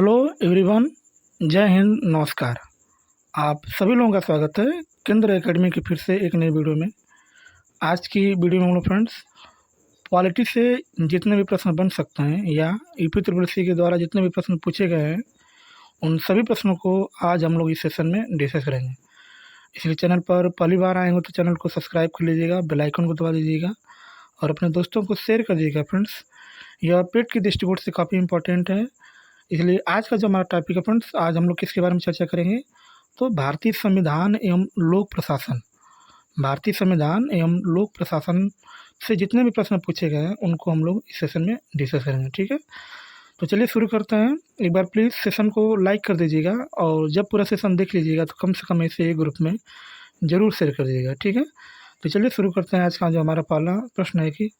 Hello everyone. जय हिंद, नमस्कार। आप सभी लोगों का स्वागत है केंद्र एकेडमी की फिर से एक नई वीडियो में। आज की वीडियो में हम लोग फ्रेंड्स पॉलिटी से जितने भी प्रश्न बन सकते हैं या यूपी ट्रिपल सी के द्वारा जितने भी प्रश्न पूछे गए हैं उन सभी प्रश्नों को आज हम लोग इस सेशन में डिस्कस करेंगे। इसलिए चैनल पर पहली बार आए हो तो चैनल को सब्सक्राइब कर लीजिएगा, बेल आइकन को दबा दीजिएगा और अपने दोस्तों को शेयर कर दीजिएगा फ्रेंड्स। यह पेट की दृष्टिकोण से काफ़ी इंपॉर्टेंट है। इसलिए आज का जो हमारा टॉपिक है फ्रेंड्स, आज हम लोग किसके बारे में चर्चा करेंगे तो भारतीय संविधान एवं लोक प्रशासन। भारतीय संविधान एवं लोक प्रशासन से जितने भी प्रश्न पूछे गए हैं उनको हम लोग इस सेशन में डिस्कस करेंगे। ठीक है, तो चलिए शुरू करते हैं। एक बार प्लीज़ सेशन को लाइक कर दीजिएगा और जब पूरा सेशन देख लीजिएगा तो कम से कम ऐसे ग्रुप में ज़रूर शेयर कर दीजिएगा। ठीक है, तो चलिए शुरू करते हैं। आज का जो हमारा पहला प्रश्न है कि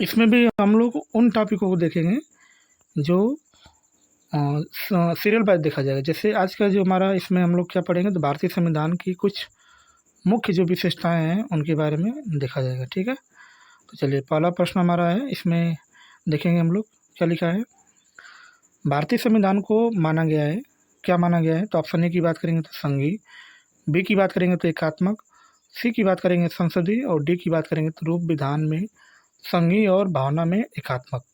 इसमें भी हम लोग उन टॉपिकों को देखेंगे जो सीरियल वाइज देखा जाएगा। जैसे आज का जो हमारा इसमें हम लोग क्या पढ़ेंगे तो भारतीय संविधान की कुछ मुख्य जो विशेषताएं हैं उनके बारे में देखा जाएगा। ठीक है, तो चलिए पहला प्रश्न हमारा है, इसमें देखेंगे हम लोग क्या लिखा है। भारतीय संविधान को माना गया है, क्या माना गया है तो ऑप्शन ए की बात करेंगे तो संघीय, बी की बात करेंगे तो एकात्मक, सी की बात करेंगे संसदीय और डी की बात करेंगे तो रूप विधान में संघीय और भावना में एकात्मक।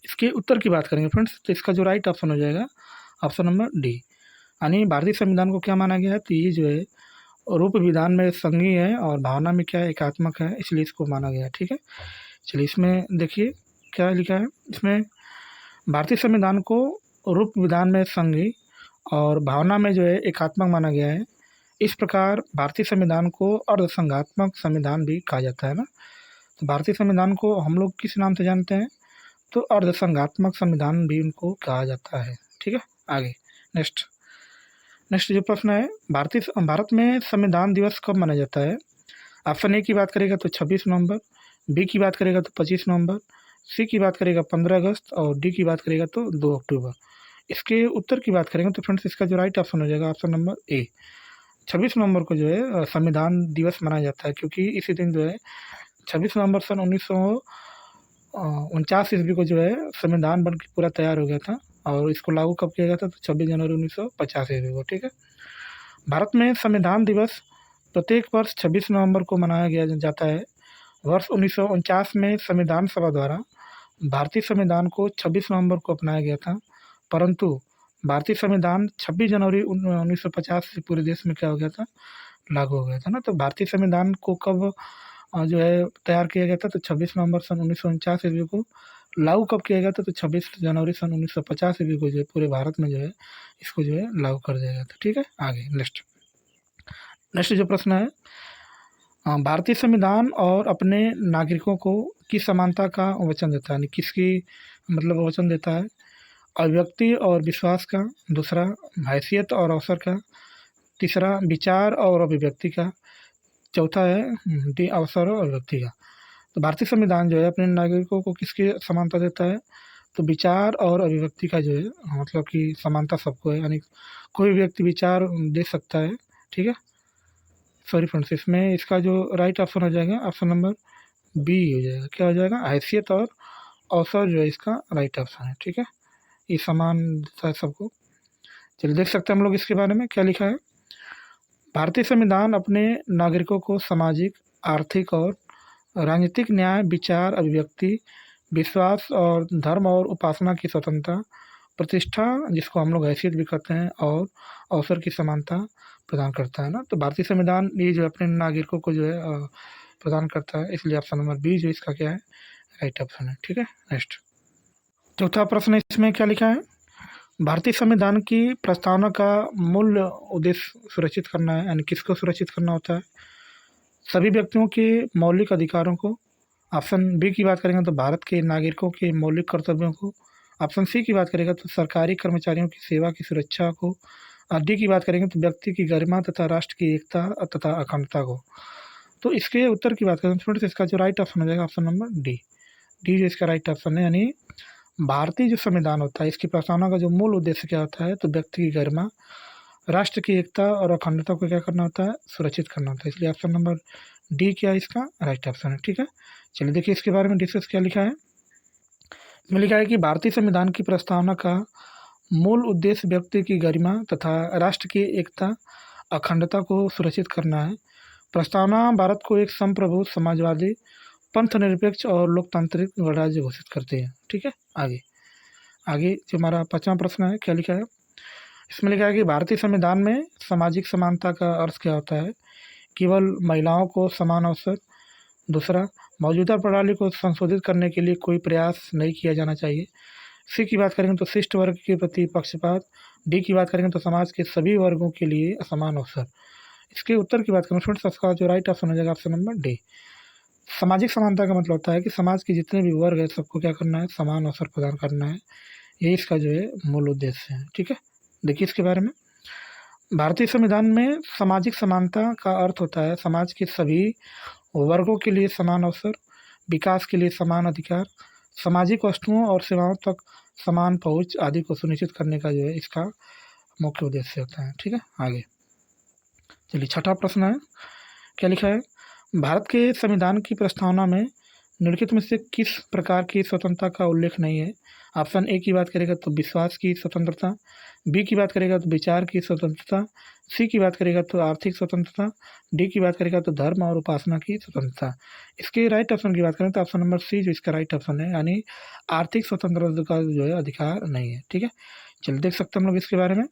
इसके उत्तर की बात करेंगे फ्रेंड्स तो इसका जो राइट ऑप्शन हो जाएगा ऑप्शन नंबर डी, यानी भारतीय संविधान को क्या माना गया है तो ये जो है रूप विधान में संघीय है और भावना में क्या है एकात्मक है, इसलिए इसको माना गया है। ठीक है, चलिए इसमें देखिए क्या लिखा है। इसमें भारतीय संविधान को रूप विधान में संघीय और भावना में जो है एकात्मक माना गया है। इस प्रकार भारतीय संविधान को अर्धसंघात्मक संविधान भी कहा जाता है ना। तो भारतीय संविधान को हम लोग किस नाम से जानते हैं तो अर्धसंघात्मक संविधान भी उनको कहा जाता है। ठीक है, आगे नेक्स्ट जो प्रश्न है, भारत में संविधान दिवस कब मनाया जाता है। ऑप्शन ए की बात करेगा तो 26 नवंबर, बी की बात करेगा तो 25 नवंबर, सी की बात करेगा 15 अगस्त और डी की बात करेगा तो 2 अक्टूबर। इसके उत्तर की बात करेंगे तो फ्रेंड्स इसका जो राइट ऑप्शन हो जाएगा ऑप्शन नंबर ए, 26 नवंबर को जो है संविधान दिवस मनाया जाता है, क्योंकि इसी दिन जो है 26 नवंबर सन 1949 ईस्वी को जो है संविधान बन के पूरा तैयार हो गया था और इसको लागू कब किया गया था तो 26 जनवरी 1950 ईस्वी को। ठीक है, भारत में संविधान दिवस प्रत्येक वर्ष 26 नवंबर को मनाया गया जाता है। वर्ष 1949 में संविधान सभा द्वारा भारतीय संविधान को 26 नवंबर को अपनाया गया था, परंतु भारतीय संविधान 26 जनवरी 1950 से पूरे देश में क्या हो गया था, लागू हो गया था ना। तो भारतीय संविधान को कब जो है तैयार किया गया था तो 26 नवंबर सन 1949 ईस्वी को। लागू कब किया गया था तो 26 जनवरी सन 1950 ईस्वी को जो है पूरे भारत में जो है इसको जो है लागू कर दिया गया था। ठीक है, आगे नेक्स्ट जो प्रश्न है, भारतीय संविधान और अपने नागरिकों को किस समानता का वचन देता है, यानी किसकी मतलब वचन देता है। अभिव्यक्ति और विश्वास का, दूसरा हैसियत और अवसर का, तीसरा विचार और अभिव्यक्ति का, चौथा है डी अवसर और अभिव्यक्ति का। तो भारतीय संविधान जो है अपने नागरिकों को किसकी समानता देता है तो विचार और अभिव्यक्ति का जो है मतलब कि समानता सबको है, यानी कोई भी व्यक्ति विचार दे सकता है। ठीक है, सॉरी फ्रेंड्स, इसमें इसका जो राइट ऑप्शन हो जाएगा ऑप्शन नंबर बी हो जाएगा। क्या हो जाएगा, हैसियत और अवसर जो है इसका राइट ऑप्शन है। ठीक है, ये समान देता है सबको। चलिए देख सकते हैं हम लोग इसके बारे में क्या लिखा है। भारतीय संविधान अपने नागरिकों को सामाजिक, आर्थिक और राजनीतिक न्याय, विचार, अभिव्यक्ति, विश्वास और धर्म और उपासना की स्वतंत्रता, प्रतिष्ठा जिसको हम लोग हैसियत भी कहते हैं और अवसर की समानता प्रदान करता है ना। तो भारतीय संविधान ये जो अपने नागरिकों को जो है प्रदान करता है, इसलिए ऑप्शन नंबर बी जो इसका क्या है राइट ऑप्शन है। ठीक है, नेक्स्ट चौथा प्रश्न इसमें क्या लिखा है। भारतीय संविधान की प्रस्तावना का मूल उद्देश्य सुरक्षित करना है, यानी किसको सुरक्षित करना होता है, सभी व्यक्तियों के मौलिक अधिकारों को। ऑप्शन बी की बात करेंगे तो भारत के नागरिकों के मौलिक कर्तव्यों को। ऑप्शन सी की बात करेगा तो सरकारी कर्मचारियों की सेवा की सुरक्षा को। और डी की बात करेंगे तो व्यक्ति की गरिमा तथा राष्ट्र की एकता तथा अखंडता को। तो इसके उत्तर की बात करें तो इसका जो राइट ऑप्शन हो जाएगा ऑप्शन नंबर डी जो इसका राइट ऑप्शन है, यानी भारतीय जो संविधान होता है इसकी प्रस्तावना का जो मूल उद्देश्य क्या होता है तो व्यक्ति की गरिमा, राष्ट्र की एकता और अखंडता को क्या करना होता है, सुरक्षित करना होता है, इसलिए ऑप्शन नंबर डी क्या है इसका राइट ऑप्शन है। ठीक है, चलिए देखिए इसके बारे में डिस्कस क्या लिखा है। इसमें लिखा है कि भारतीय संविधान की प्रस्तावना का मूल उद्देश्य व्यक्ति की गरिमा तथा राष्ट्र की एकता अखंडता को सुरक्षित करना है। प्रस्तावना भारत को एक संप्रभु समाजवादी पंथ निरपेक्ष और लोकतांत्रिक गणराज्य घोषित करती है। ठीक है, आगे आगे जो हमारा 5वां प्रश्न है, क्या लिखा है? इसमें लिखा है कि भारतीय संविधान में सामाजिक समानता का अर्थ क्या होता है? केवल महिलाओं को समान अवसर। दूसरा, मौजूदा प्रणाली को संशोधित करने के लिए कोई प्रयास नहीं किया जाना चाहिए। सी की बात करेंगे तो शिष्ट वर्ग के प्रति पक्षपात। डी की बात करेंगे तो समाज के सभी वर्गों के लिए समान अवसर। इसके उत्तर की बात करें फ्रेंड्स, इसका जो राइट ऑप्शन हो जाएगा ऑप्शन नंबर डी। सामाजिक समानता का मतलब होता है कि समाज के जितने भी वर्ग है सबको क्या करना है, समान अवसर प्रदान करना है। ये इसका जो है मूल उद्देश्य है। ठीक है, देखिए इसके बारे में। भारतीय संविधान में सामाजिक समानता का अर्थ होता है समाज के सभी वर्गों के लिए समान अवसर, विकास के लिए समान अधिकार, सामाजिक वस्तुओं और सेवाओं तक समान पहुंच आदि को सुनिश्चित करने का जो है इसका मुख्य उद्देश्य होता है। ठीक है, आगे चलिए 6वां प्रश्न है, क्या लिखा है? भारत के संविधान की प्रस्तावना में निम्नलिखित में से किस प्रकार की स्वतंत्रता का उल्लेख नहीं है? ऑप्शन ए की बात करेगा तो विश्वास की स्वतंत्रता, बी की बात करेगा तो विचार की स्वतंत्रता, सी की बात करेगा तो आर्थिक स्वतंत्रता, डी की बात करेगा तो धर्म और उपासना की स्वतंत्रता। इसके राइट ऑप्शन की बात करें तो ऑप्शन नंबर सी जो इसका राइट ऑप्शन है, यानी आर्थिक स्वतंत्रता का जो है अधिकार नहीं है। ठीक है, चलिए देख सकते हैं हम लोग इसके बारे में।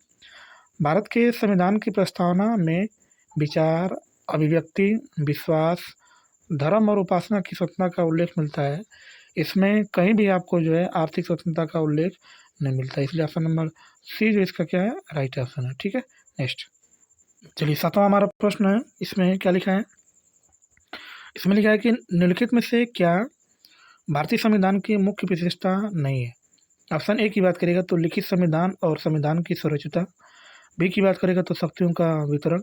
भारत के संविधान की प्रस्तावना में विचार, अभिव्यक्ति, विश्वास, धर्म और उपासना की स्वतंत्रता का उल्लेख मिलता है। इसमें कहीं भी आपको जो है आर्थिक स्वतंत्रता का उल्लेख नहीं मिलता, इसलिए ऑप्शन नंबर सी जो इसका क्या है, राइट ऑप्शन है। ठीक है, नेक्स्ट चलिए 7वां हमारा प्रश्न है, इसमें क्या लिखा है? इसमें लिखा है कि निम्नलिखित में से क्या भारतीय संविधान की मुख्य विशेषता नहीं है? ऑप्शन ए की बात करेगा तो लिखित संविधान और संविधान की सर्वोच्चता, बी की बात करेगा तो शक्तियों का वितरण,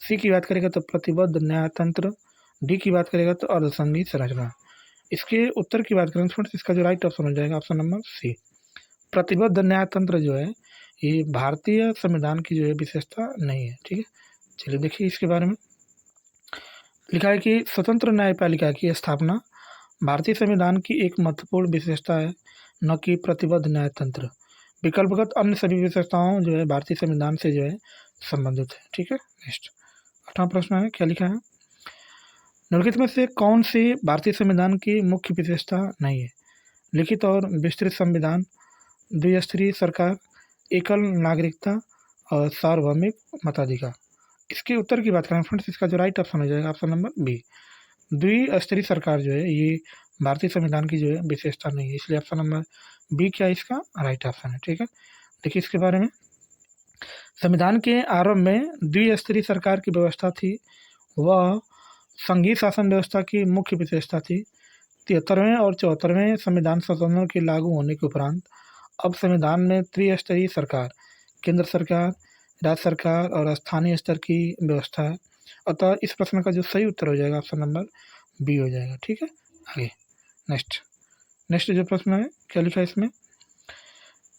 सी की बात करेगा तो प्रतिबद्ध न्यायतंत्र, डी की बात करेगा तो अर्धसंघीय संरचना। इसके उत्तर की बात करें फ्रेंड्स, इसका जो राइट ऑप्शन हो जाएगा ऑप्शन नंबर सी। प्रतिबद्ध न्यायतंत्र जो है ये भारतीय संविधान की जो है विशेषता नहीं है। ठीक है, चलिए देखिए इसके बारे में। लिखा है कि स्वतंत्र न्यायपालिका की स्थापना भारतीय संविधान की एक महत्वपूर्ण विशेषता है, न कि प्रतिबद्ध न्यायतंत्र। विकल्पगत अन्य सभी विशेषताओं जो है भारतीय संविधान से जो है संबंधित है। ठीक है, नेक्स्ट 8वां प्रश्न है, क्या लिखा है? निम्नलिखित में से कौन सी भारतीय संविधान की मुख्य विशेषता नहीं है? लिखित और विस्तृत संविधान, द्विस्तरीय सरकार, एकल नागरिकता और सार्वभौमिक मताधिकार। इसके उत्तर की बात करें फ्रेंड्स, इसका जो राइट ऑप्शन हो जाएगा ऑप्शन नंबर बी। द्विस्तरीय सरकार जो है ये भारतीय संविधान की जो है विशेषता नहीं है, इसलिए ऑप्शन नंबर बी क्या इसका राइट ऑप्शन है। ठीक है, देखिए इसके बारे में। संविधान के आरंभ में द्विस्तरीय सरकार की व्यवस्था थी, वह संघीय शासन व्यवस्था की मुख्य विशेषता थी। 73वें और 74वें संविधान संशोधन के लागू होने के उपरांत अब संविधान में त्रिस्तरीय सरकार, केंद्र सरकार, राज्य सरकार और स्थानीय स्तर की व्यवस्था है। अतः इस प्रश्न का जो सही उत्तर हो जाएगा ऑप्शन नंबर बी हो जाएगा। ठीक है, आगे नेक्स्ट जो प्रश्न है, क्या लिखा है इसमें?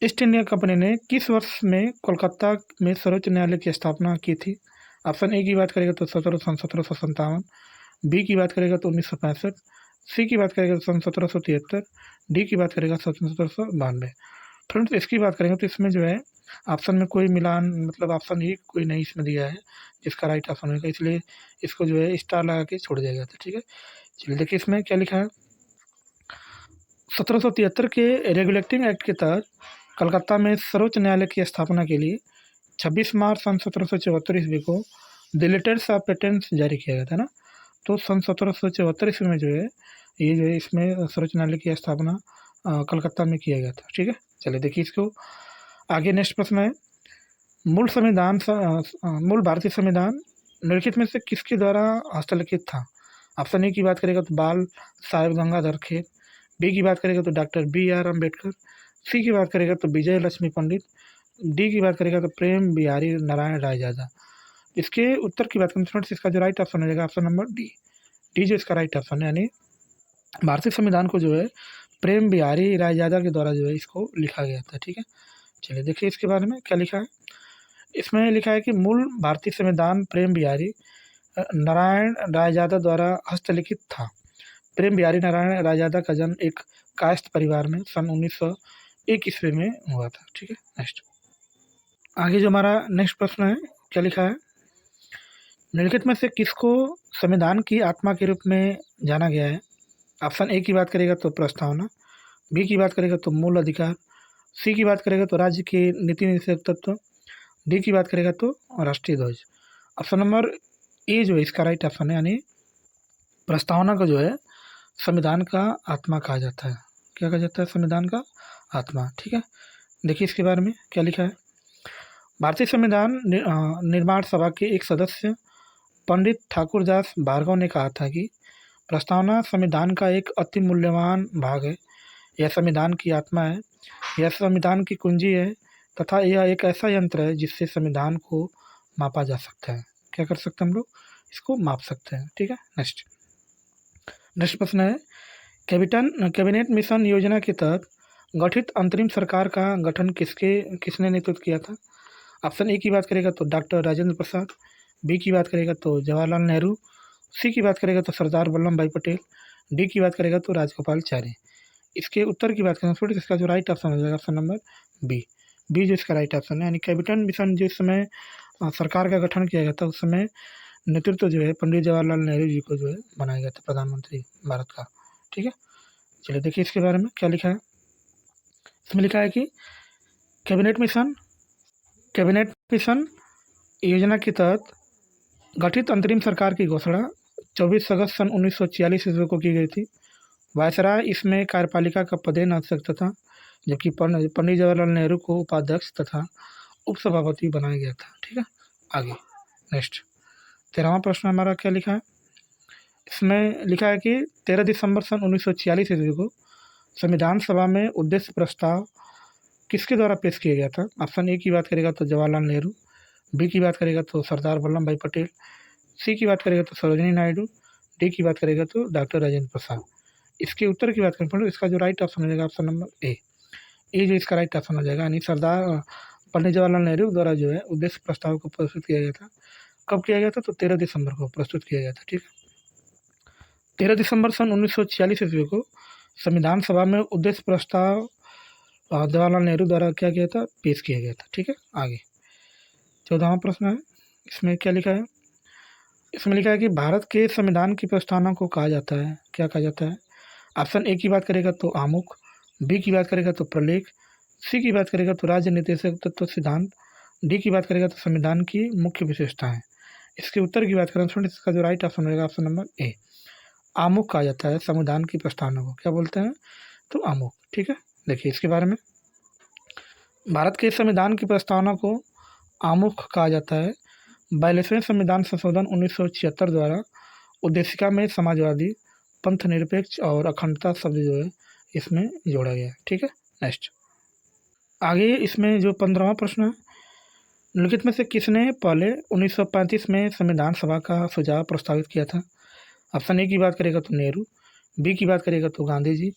ईस्ट इंडिया कंपनी ने किस वर्ष में कोलकाता में सर्वोच्च न्यायालय की स्थापना की थी? ऑप्शन ए की बात करेगा तो 1757, बी की बात करेगा तो 1965, सी की बात करेगा तो 1773, डी की बात करेगा 1792। फ्रेंड्स इसकी बात करेंगे तो इसमें जो है ऑप्शन में कोई मिलान, मतलब ऑप्शन ही कोई नहीं इसमें दिया है जिसका राइट ऑप्शन होगा, इसलिए इसको जो है स्टार लगा के छोड़ दिया गया था। ठीक है, चलिए देखिए इसमें क्या लिखा है। 1773 के रेगुलेटिंग एक्ट के तहत कलकत्ता में सर्वोच्च न्यायालय की स्थापना के लिए 26 मार्च सन 1774 ईस्वी को द लेटर्स ऑफ पेटेंट्स जारी किया गया था ना। तो सन 1774 ईस्वी में जो है ये जो है इसमें सर्वोच्च न्यायालय की स्थापना कलकत्ता में किया गया था। ठीक है, चलिए देखिए इसको आगे। नेक्स्ट प्रश्न है, मूल भारतीय संविधान निम्नलिखित में से किसके द्वारा हस्तलिखित था? ऑप्शन ए की बात करेगा तो बाल साहेब गंगाधर खेर, बी की बात करेगा तो डॉक्टर BR अम्बेडकर, सी की बात करेगा तो विजय लक्ष्मी पंडित, डी की बात करेगा तो प्रेम बिहारी नारायण रायजादा। इसके उत्तर की बात करें फ्रेंड्स, इसका जो राइट ऑप्शन हो जाएगा ऑप्शन नंबर डी जो इसका राइट ऑप्शन है, यानी भारतीय संविधान को जो है प्रेम बिहारी रायजादा के द्वारा जो है इसको लिखा गया था। ठीक है, चलिए देखिए इसके बारे में क्या लिखा है। इसमें लिखा है कि मूल भारतीय संविधान प्रेम बिहारी नारायण रायजादा द्वारा हस्तलिखित था। प्रेम बिहारी नारायण राजादा का जन्म एक कायस्थ परिवार में सन 1901 ईस्वी में हुआ था। ठीक है, नेक्स्ट। आगे जो हमारा नेक्स्ट प्रश्न है, क्या लिखा है, निम्नलिखित में से किसको संविधान की आत्मा के रूप में जाना गया है? ऑप्शन ए की बात करेगा तो प्रस्तावना, बी की बात करेगा तो मूल अधिकार, सी की बात करेगा तो राज्य के नीति निर्देशक तत्व, डी की बात करेगा तो राष्ट्रीय ध्वज। ऑप्शन नंबर ए जो है इसका राइट ऑप्शन है, यानी प्रस्तावना को जो है संविधान का आत्मा कहा जाता है। क्या कहा जाता है? संविधान का आत्मा। ठीक है, देखिए इसके बारे में क्या लिखा है। भारतीय संविधान निर्माण सभा के एक सदस्य पंडित ठाकुरदास भार्गव ने कहा था कि प्रस्तावना संविधान का एक अति मूल्यवान भाग है। यह संविधान की आत्मा है, यह संविधान की कुंजी है तथा यह एक ऐसा यंत्र है जिससे संविधान को मापा जा सकता है। क्या कर सकते हैं हम लोग? इसको माप सकते हैं। ठीक है, नेक्स्ट प्रश्न है, कैबिनेट मिशन योजना के तहत गठित अंतरिम सरकार का गठन किसने नेतृत्व किया था? ऑप्शन ए की बात करेगा तो डॉक्टर राजेंद्र प्रसाद, बी की बात करेगा तो जवाहरलाल नेहरू, सी की बात करेगा तो सरदार वल्लभ भाई पटेल, डी की बात करेगा तो राजगोपालचारी। इसके उत्तर की बात करें तो इसका जो राइट ऑप्शन हो जाएगा ऑप्शन नंबर बी जो इसका राइट ऑप्शन है। यानी कैबिनेट मिशन जिस समय सरकार का गठन किया गया था उस समय नेतृत्व जो है पंडित जवाहरलाल नेहरू जी को जो है बनाया गया था प्रधानमंत्री भारत का। ठीक है, चलिए देखिए इसके बारे में क्या लिखा है। इसमें लिखा है कि कैबिनेट मिशन योजना के तहत गठित अंतरिम सरकार की घोषणा 24 अगस्त सन 1946 ईस्वी को की गई थी। वायसराय इसमें कार्यपालिका का पदेन आवश्यक था, जबकि पंडित जवाहरलाल नेहरू को उपाध्यक्ष तथा उपसभापति बनाया गया था। ठीक है, आगे नेक्स्ट 13वां प्रश्न हमारा क्या लिखा है। इसमें लिखा है कि 13 दिसंबर सन 1946 ईस्वी को संविधान सभा में उद्देश्य प्रस्ताव किसके द्वारा पेश किया गया था? ऑप्शन ए की बात करेगा तो जवाहरलाल नेहरू, बी की बात करेगा तो सरदार वल्लभ भाई पटेल, सी की बात करेगा तो सरोजिनी नायडू, डी की बात करेगा तो डॉक्टर राजेंद्र प्रसाद। इसके उत्तर की बात करें तो इसका जो राइट ऑप्शन हो जाएगा ऑप्शन नंबर ए जो इसका राइट ऑप्शन हो जाएगा। यानी सरदार पंडित जवाहरलाल नेहरू द्वारा जो है उद्देश्य प्रस्ताव को प्रस्तुत किया गया था। कब किया गया था? तो 13 दिसंबर को प्रस्तुत किया गया था। ठीक है, 13 दिसंबर सन 1946 ईस्वी को संविधान सभा में उद्देश्य प्रस्ताव जवाहरलाल नेहरू द्वारा क्या किया था? पेश किया गया था। ठीक है, आगे 14वां प्रश्न है। इसमें क्या लिखा है? इसमें लिखा है कि भारत के संविधान की प्रस्तावना को कहा जाता है, क्या कहा जाता है? ऑप्शन ए की बात करेगा तो आमुख, बी की बात करेगा तो प्रलेख, सी की बात करेगा तो राज्य निर्देशक तत्व सिद्धांत, डी की बात करेगा तो संविधान की मुख्य विशेषताएं। इसके उत्तर की बात करें तो इसका जो राइट ऑप्शन रहेगा ऑप्शन नंबर ए, आमुख कहा जाता है संविधान की प्रस्तावना को। क्या बोलते हैं? तो आमुख। ठीक है, देखिए इसके बारे में भारत के संविधान की प्रस्तावना को आमुख कहा जाता है। 42वें संविधान संशोधन 1976 द्वारा उद्देशिका में समाजवादी, पंथ निरपेक्ष और अखंडता शब्द जो है इसमें जोड़ा गया है। ठीक है, नेक्स्ट आगे इसमें जो 15वां प्रश्न है, निम्नलिखित में से किसने पहले 1935 में संविधान सभा का सुझाव प्रस्तावित किया था? ऑप्शन ए की बात करेगा तो नेहरू, बी की बात करेगा तो गांधी जी,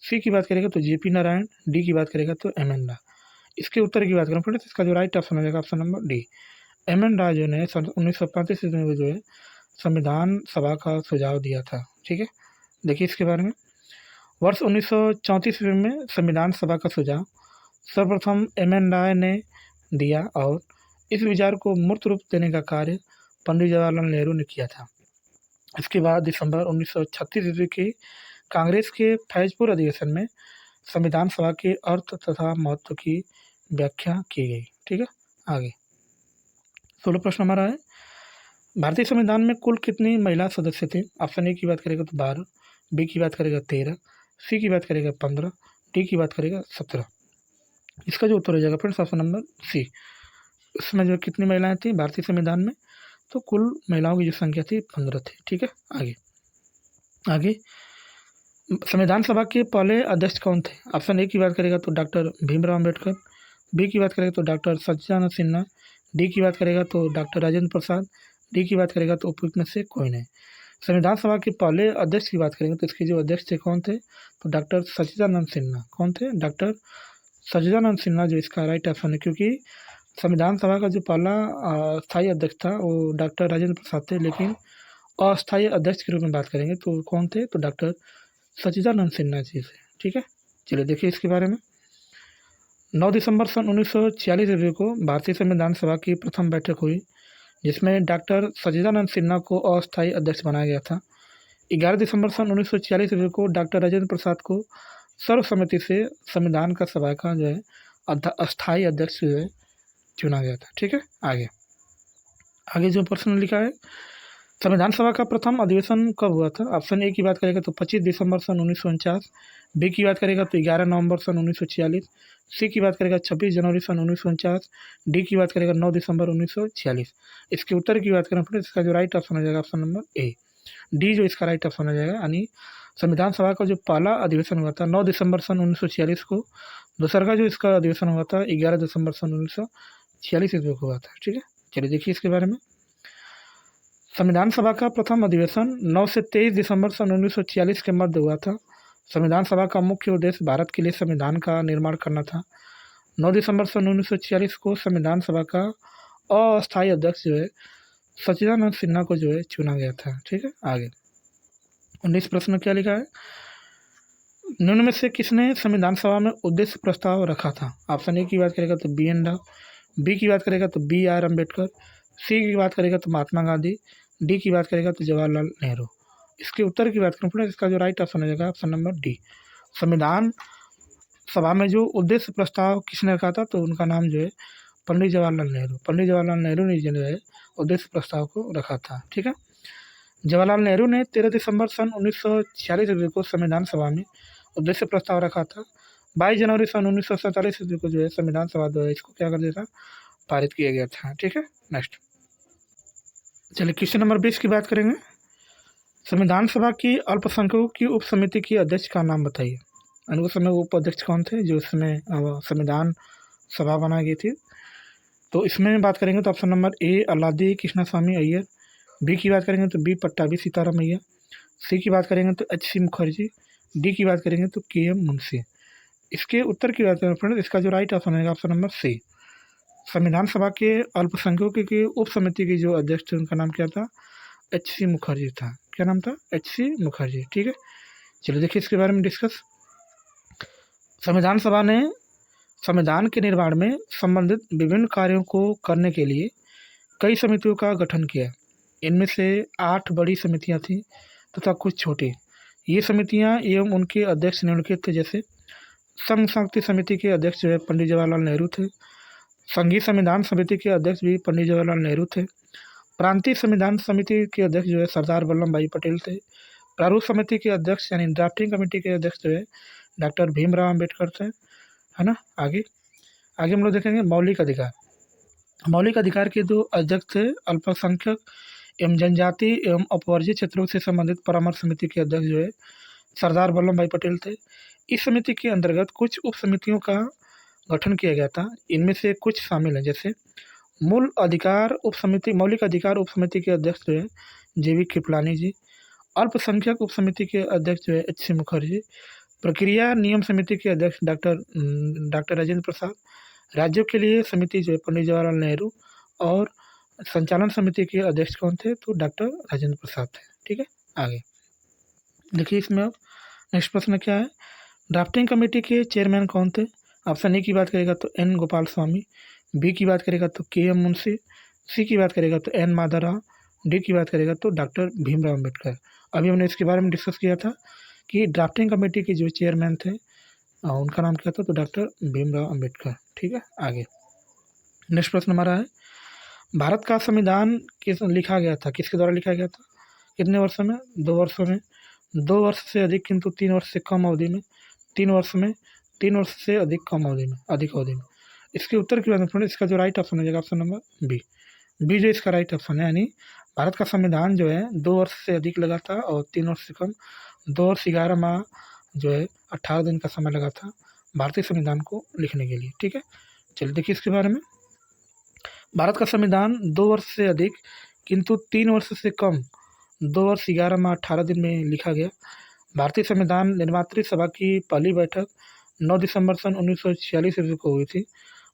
सी की बात करेगा तो जेपी नारायण, डी की बात करेगा तो एम एन रा। इसके उत्तर की बात करें फ्रेंड्स, इसका जो राइट ऑप्शन हो जाएगा option number D, M N रा जो ने 1935 में जो है संविधान सभा का सुझाव दिया था। ठीक है, देखिए इसके बारे में वर्ष 1934 में संविधान सभा का सुझाव सर्वप्रथम एम एन राय ने दिया और इस विचार को मूर्त रूप देने का कार्य पंडित जवाहरलाल नेहरू ने किया था। इसके बाद दिसंबर 1936 ईस्वी के कांग्रेस के फैजपुर अधिवेशन में संविधान सभा के अर्थ तथा महत्व की व्याख्या की गई। ठीक है, आगे 16 प्रश्न हमारा है, भारतीय संविधान में कुल कितनी महिला सदस्य थे? ऑप्शन ए की बात करेगा तो 12, बी की बात करेगा 13, सी की बात करेगा 15, डी की बात करेगा 17। इसका जो उत्तर हो जाएगा फ्रेंड्स ऑप्शन नंबर सी। इसमें जो कितनी महिलाएं थी भारतीय संविधान में, तो कुल महिलाओं की जो संख्या थी 15 थी। ठीक है, आगे संविधान सभा के पहले अध्यक्ष कौन थे? ऑप्शन ए की बात करेगा तो डॉक्टर भीमराव अम्बेडकर, बी की बात करेगा तो डॉक्टर सच्चिदानंद सिन्हा, डी की बात करेगा तो डॉक्टर राजेंद्र प्रसाद, डी की बात करेगा तो उपयुक्त में से कोई नहीं। संविधान सभा के पहले अध्यक्ष की बात करेंगे तो इसके जो अध्यक्ष थे कौन थे? तो डॉक्टर सच्चिदानंद सिन्हा। कौन थे? डॉक्टर सच्चिदानंद सिन्हा जो इसका राइट ऑप्शन है, क्योंकि संविधान सभा का जो पहला स्थायी अध्यक्ष था वो डॉक्टर राजेंद्र प्रसाद थे, लेकिन अस्थायी अध्यक्ष के रूप में बात करेंगे तो कौन थे, तो डॉक्टर सच्चिदानंद सिन्हा जी थे। ठीक है, चलिए देखिए इसके बारे में। 9 दिसंबर सन 1946 ईस्वी को भारतीय संविधान सभा की प्रथम बैठक हुई, जिसमें डॉक्टर सच्चिदानंद सिन्हा को अस्थायी अध्यक्ष बनाया गया था। 11 दिसंबर सन 1946 ईस्वी को डॉक्टर राजेंद्र प्रसाद को सर्वसम्मति से संविधान का सभा का जो है अस्थायी अध्यक्ष जो है चुना गया था। ठीक है, आगे आगे जो प्रश्न लिखा है, संविधान सभा का प्रथम अधिवेशन कब हुआ था। ऑप्शन ए की बात करेगा तो 25 दिसंबर सन 1949, बी की बात करेगा तो 11 नवंबर सन 1946, सी की बात करेगा 26 जनवरी सन 1949, डी की बात करेगा 9 दिसंबर 1946। इसके उत्तर की बात करें फिर इसका जो राइट ऑप्शन हो जाएगा ऑप्शन नंबर ए, डी जो इसका राइट ऑप्शन हो जाएगा। यानी संविधान सभा का जो पहला अधिवेशन हुआ था 9 दिसंबर सन 1946 को, दूसरा का जो इसका अधिवेशन हुआ था 11 दिसंबर सन 1946 ईस्वी को हुआ था। ठीक है, चलिए देखिए इसके बारे में। संविधान सभा का प्रथम अधिवेशन 9 से 23 दिसंबर सन 1946 के मध्य हुआ था। संविधान सभा का मुख्य उद्देश्य भारत के लिए संविधान का निर्माण करना था। 9 दिसंबर सन 1946 को संविधान सभा का अस्थायी अध्यक्ष जो है सच्चिदानंद सिन्हा को जो है चुना गया था। ठीक है, आगे 19 प्रश्न क्या लिखा है, निम्न में से किसने संविधान सभा में उद्देश्य प्रस्ताव रखा था। ऑप्शन ए की बात करेगा तो बी एन राव, बी की बात करेगा तो बी आर अम्बेडकर, सी की बात करेगा तो महात्मा गांधी, डी की बात करेगा तो जवाहरलाल नेहरू। इसके उत्तर की बात करें इसका जो राइट ऑप्शन हो जाएगा ऑप्शन नंबर डी, संविधान सभा में जो उद्देश्य प्रस्ताव किसने रखा था तो उनका नाम जो है पंडित जवाहरलाल नेहरू। पंडित जवाहरलाल नेहरू ने जो है उद्देश्य प्रस्ताव को रखा था। ठीक है, जवाहरलाल नेहरू ने 13 दिसंबर सन 1946 ईस्वी को संविधान सभा में उद्देश्य प्रस्ताव रखा था। 22 जनवरी सन 1947 ईस्वी को जो है संविधान सभा द्वारा इसको क्या कर दिया था, पारित किया गया था। ठीक है, नेक्स्ट चलिए क्वेश्चन नंबर 20 की बात करेंगे। संविधान सभा की अल्पसंख्यकों की उप समिति के अध्यक्ष का नाम बताइए। उस समय उपाध्यक्ष कौन थे जो इसमें संविधान सभा बनाई गई थी। तो इसमें बात करेंगे तो option number A Alladi Krishnaswamy Iyer, B की बात करेंगे तो बी पट्टाभी सीताराम अय्यर, सी की बात करेंगे तो एच सी मुखर्जी, डी की बात करेंगे तो के एम मुंशी। इसके उत्तर की बात करें फ्रेंड्स, इसका जो राइट ऑप्शन है ऑप्शन नंबर सी, संविधान सभा के अल्पसंख्यकों की उप समिति के जो अध्यक्ष थे उनका नाम क्या था, एच सी मुखर्जी था। क्या नाम था, एच सी मुखर्जी। ठीक है, चलिए देखिए इसके बारे में डिस्कस। संविधान सभा ने संविधान के निर्माण में संबंधित विभिन्न कार्यों को करने के लिए कई समितियों का गठन किया। इनमें से 8 बड़ी समितियां थीं तथा कुछ छोटी। ये समितियां एवं उनके अध्यक्ष निम्नलिखित थे, जैसे संघ शक्ति समिति के अध्यक्ष जो है पंडित जवाहरलाल नेहरू थे, संघीय संविधान समिति के अध्यक्ष भी पंडित जवाहरलाल नेहरू थे, प्रांतीय संविधान समिति के अध्यक्ष जो है सरदार वल्लभ भाई पटेल थे, प्रारूप समिति के अध्यक्ष यानी ड्राफ्टिंग कमेटी के अध्यक्ष जो है डॉक्टर भीमराव अम्बेडकर थे, है ना। आगे हम लोग देखेंगे मौलिक अधिकार। मौलिक अधिकार के दो अध्यक्ष थे, अल्पसंख्यक एवं जनजाति एवं अपवर्जित क्षेत्रों से संबंधित परामर्श समिति के अध्यक्ष जो है सरदार वल्लभ भाई पटेल थे। इस समिति के अंतर्गत कुछ उप समितियों का गठन किया गया था। इनमें से कुछ शामिल हैं, जैसे मौलिक अधिकार उप समिति के अध्यक्ष जो है जे.बी. कृपलानी जी, अल्पसंख्यक उप समिति के अध्यक्ष जो है एच सी मुखर्जी, प्रक्रिया नियम समिति के अध्यक्ष डॉक्टर राजेंद्र प्रसाद, राज्यों के लिए समिति जो है पंडित जवाहरलाल नेहरू, और संचालन समिति के अध्यक्ष कौन थे, तो डॉक्टर राजेंद्र प्रसाद थे। ठीक है, आगे देखिए इसमें अब नेक्स्ट प्रश्न क्या है, ड्राफ्टिंग कमेटी के चेयरमैन कौन थे। ऑप्शन ए की बात करेगा तो एन गोपाल स्वामी, बी की बात करेगा तो के एम मुंशी, सी की बात करेगा तो एन माधवराव, डी की बात करेगा तो डॉक्टर भीमराव अम्बेडकर। अभी हमने इसके बारे में डिस्कस किया था कि ड्राफ्टिंग कमेटी के जो चेयरमैन थे उनका नाम क्या था, तो डॉक्टर भीमराव अम्बेडकर। ठीक है, आगे नेक्स्ट प्रश्न हमारा है, भारत का संविधान किस लिखा गया था, किसके द्वारा लिखा गया था, कितने वर्षों में, 2 वर्षों में, 2 वर्ष से अधिक किंतु 3 वर्ष से कम अवधि में, 3 वर्ष में, 3 वर्ष से अधिक अवधि में। इसके उत्तर की बात करें, इसका जो राइट ऑप्शन हो जाएगा ऑप्शन नंबर बी जो इसका राइट ऑप्शन है। यानी भारत का संविधान जो है 2 वर्ष से अधिक लगा था और 3 वर्ष से कम, 2 वर्ष 11 माह जो है 18 दिन का समय लगा था भारतीय संविधान को लिखने के लिए। ठीक है, चलिए देखिए इसके बारे में। भारत का संविधान 2 वर्ष से अधिक किंतु 3 वर्ष से कम, 2 वर्ष 11 माह 18 दिन में लिखा गया। भारतीय संविधान निर्मात्री सभा की पहली बैठक 9 दिसंबर सन 1946 ईस्वी को हुई थी।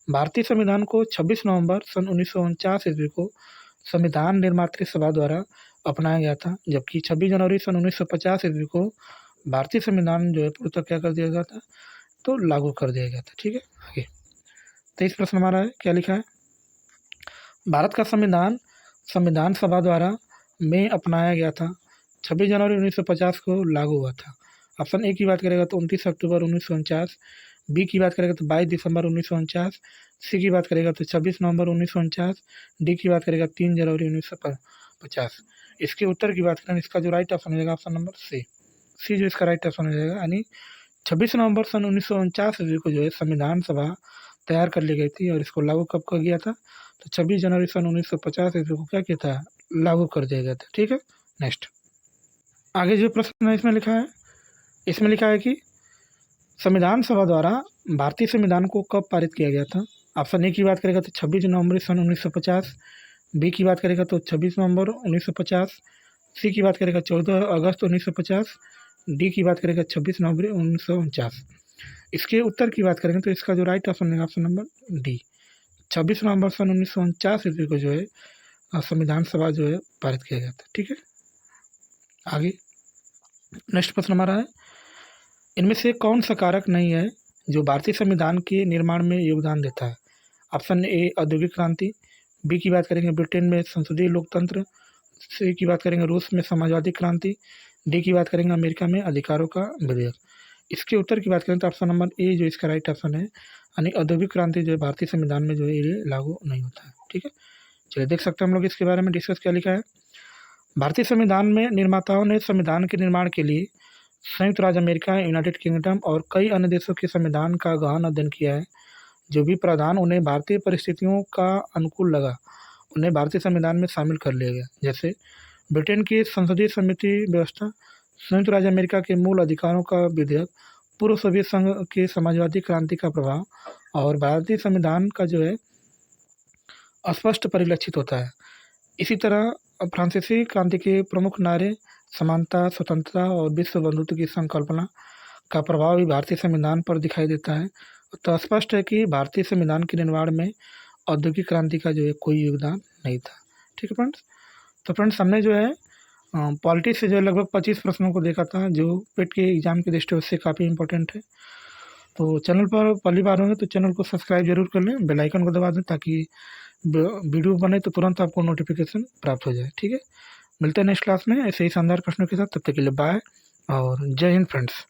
भारतीय संविधान को 26 नवंबर सन 1949 ईस्वी को संविधान निर्मात्री सभा द्वारा अपनाया गया था, जबकि 26 जनवरी सन 1950 ईस्वी को भारतीय संविधान जो है पूर्णतः क्या कर दिया गया था, तो लागू कर दिया गया था। ठीक है, आगे 23 प्रश्न हमारा है, क्या लिखा है? भारत का संविधान संविधान सभा द्वारा में अपनाया गया था, 26 जनवरी 1950 को लागू हुआ था। ऑप्शन ए की बात करेगा तो 29 अक्टूबर 1949, बी की बात करेगा तो 22 दिसंबर 1949, सी की बात करेगा तो 26 नवंबर 1949, डी की बात करेगा 3 जनवरी 1950। इसके उत्तर की बात करें, इसका जो राइट ऑप्शन हो जाएगा ऑप्शन नंबर सी जो इसका राइट ऑप्शन हो जाएगा। यानी 26 नवंबर सन 1949 ईस्वी को जो है संविधान सभा तैयार कर ली गई थी और इसको लागू कब कर गया था, तो 26 जनवरी सन 1950 ईस्वी को क्या किया था, लागू कर दिया गया था। ठीक है, नेक्स्ट आगे जो प्रश्न है इसमें लिखा है, इसमें लिखा है कि संविधान सभा द्वारा भारतीय संविधान को कब पारित किया गया था। ऑप्शन ए की बात करेगा तो 26 नवंबर सन 1950, बी की बात करेगा तो 26 नवंबर 1950, सी की बात करेगा 14 अगस्त 1950, डी की बात करेगा 26 नवंबर 1949। इसके उत्तर की बात करेंगे तो इसका जो राइट ऑप्शन है ऑप्शन नंबर डी, 26 नवंबर सन 1949 ईस्वी को जो है संविधान सभा जो है पारित किया गया था। ठीक है, आगे नेक्स्ट प्रश्न हमारा है, इनमें से कौन सा कारक नहीं है जो भारतीय संविधान के निर्माण में योगदान देता है। ऑप्शन ए औद्योगिक क्रांति, बी की बात करेंगे ब्रिटेन में संसदीय लोकतंत्र, सी की बात करेंगे रूस में समाजवादी क्रांति, डी की बात करेंगे अमेरिका में अधिकारों का विधेयक। इसके उत्तर की बात करें तो ऑप्शन नंबर ए जो इसका राइट ऑप्शन है, यानी औद्योगिक क्रांति जो है भारतीय संविधान में जो है ये लागू नहीं होता है। ठीक है, चलिए देख सकते हैं हम लोग इसके बारे में डिस्कस क्या लिखा है। भारतीय संविधान में निर्माताओं ने संविधान के निर्माण के लिए संयुक्त राज्य अमेरिका, यूनाइटेड किंगडम और कई अन्य देशों के संविधान का गहन अध्ययन किया है। जो भी प्रावधान उन्हें भारतीय परिस्थितियों का अनुकूल लगा उन्हें भारतीय संविधान में शामिल कर लिया गया। जैसे ब्रिटेन की संसदीय समिति व्यवस्था, संयुक्त राज्य अमेरिका के मूल अधिकारों का विधेयक, पूर्व सोवियत संघ के समाजवादी क्रांति का प्रभाव और भारतीय संविधान का जो है अस्पष्ट परिलक्षित होता है। इसी तरह फ्रांसीसी क्रांति के प्रमुख नारे समानता, स्वतंत्रता और विश्व बंधुत्व की संकल्पना का प्रभाव भी भारतीय संविधान पर दिखाई देता है। तो स्पष्ट है कि भारतीय संविधान के निर्माण में औद्योगिक क्रांति का जो है कोई योगदान नहीं था। ठीक है फ्रेंड्स, तो फ्रेंड्स हमने जो है पॉलिटिक्स से जो है लगभग 25 प्रश्नों को देखा था जो पेट के एग्जाम के दृष्टि से काफ़ी इंपॉर्टेंट है। तो चैनल पर पहली बार होंगे तो चैनल को सब्सक्राइब जरूर कर लें, बेल आइकन को दबा दें ताकि वीडियो बने तो तुरंत आपको नोटिफिकेशन प्राप्त हो जाए। ठीक है, मिलते हैं नेक्स्ट क्लास में ऐसे ही शानदार प्रश्नों के साथ। तब तक के लिए बाय और जय हिंद फ्रेंड्स।